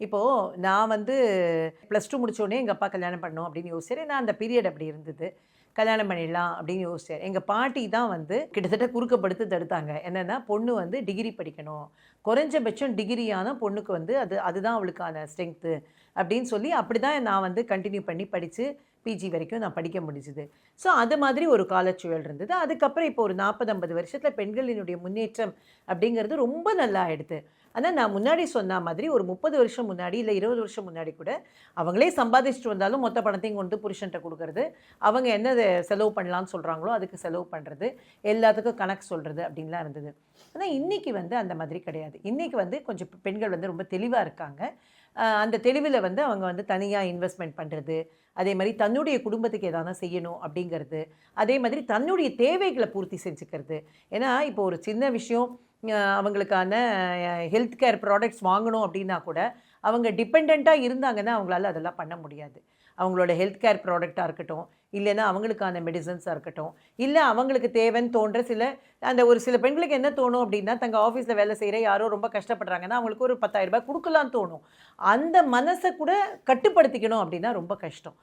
இப்போது நான் வந்து +2 முடிச்சோடனே எங்கள் அப்பா கல்யாணம் பண்ணணும் அப்படின்னு யோசிச்சேன். ஏன்னா அந்த பீரியட் அப்படி இருந்தது. கல்யாணம் பண்ணிடலாம் அப்படின்னு யோசிச்சேன். எங்கள் பாட்டி தான் வந்து கிட்டத்தட்ட குறுக்கப்படுத்தி தடுத்தாங்க. என்னென்னா பொண்ணு வந்து டிகிரி படிக்கணும். குறைஞ்சபட்சம் டிகிரியான பொண்ணுக்கு வந்து அதுதான் அவளுக்கான ஸ்ட்ரென்த்து அப்படின்னு சொல்லி அப்படி தான் நான் வந்து கண்டினியூ பண்ணி படித்து பிஜி வரைக்கும் நான் படிக்க முடிஞ்சுது. ஸோ அது மாதிரி ஒரு காலச்சூழல் இருந்தது. அதுக்கப்புறம் இப்போ ஒரு 40, 50 வருஷத்தில் பெண்களினுடைய முன்னேற்றம் அப்படிங்கிறது ரொம்ப நல்லா ஆயிடுது. ஆனால் நான் முன்னாடி சொன்ன மாதிரி ஒரு 30 வருஷம் முன்னாடி இல்லை 20 வருஷம் முன்னாடி கூட அவங்களே சம்பாதிச்சுட்டு வந்தாலும் மொத்த பணத்தையும் கொண்டு புருஷன்ட்ட கொடுக்கறது, அவங்க என்ன செலவு பண்ணலான்னு சொல்கிறாங்களோ அதுக்கு செலவு பண்ணுறது, எல்லாத்துக்கும் கணக்கு சொல்கிறது அப்படின்லாம் இருந்தது. ஆனால் இன்றைக்கி வந்து அந்த மாதிரி கிடையாது. இன்றைக்கி வந்து கொஞ்சம் பெண்கள் வந்து ரொம்ப தெளிவாக இருக்காங்க. அந்த தெளிவில் வந்து அவங்க வந்து தனியாக இன்வெஸ்ட்மெண்ட் பண்ணுறது, அதே மாதிரி தன்னுடைய குடும்பத்துக்கு எதாவது செய்யணும் அப்படிங்கிறது, அதே மாதிரி தன்னுடைய தேவைகளை பூர்த்தி செஞ்சுக்கிறது. ஏன்னா இப்போ ஒரு சின்ன விஷயம் அவங்களுக்கான ஹெல்த் கேர் ப்ராடக்ட்ஸ் வாங்கணும் அப்படின்னா கூட அவங்க டிபெண்ட்டாக இருந்தாங்கன்னா அவங்களால அதெல்லாம் பண்ண முடியாது. அவங்களோட ஹெல்த் கேர் ப்ராடக்டாக இருக்கட்டும், இல்லைன்னா அவங்களுக்கான மெடிசன்ஸாக இருக்கட்டும், இல்லை அவங்களுக்கு தேவைன்னு தோன்ற ஒரு சில பெண்களுக்கு என்ன தோணும் அப்படின்னா, தங்கள் ஆஃபீஸில் வேலை செய்கிற யாரோ ரொம்ப கஷ்டப்படுறாங்கன்னா அவங்களுக்கு ஒரு 10,000 ரூபாய் கொடுக்கலான்னு தோணும். அந்த மனசை கூட கட்டுப்படுத்திக்கணும் அப்படின்னா ரொம்ப கஷ்டம்.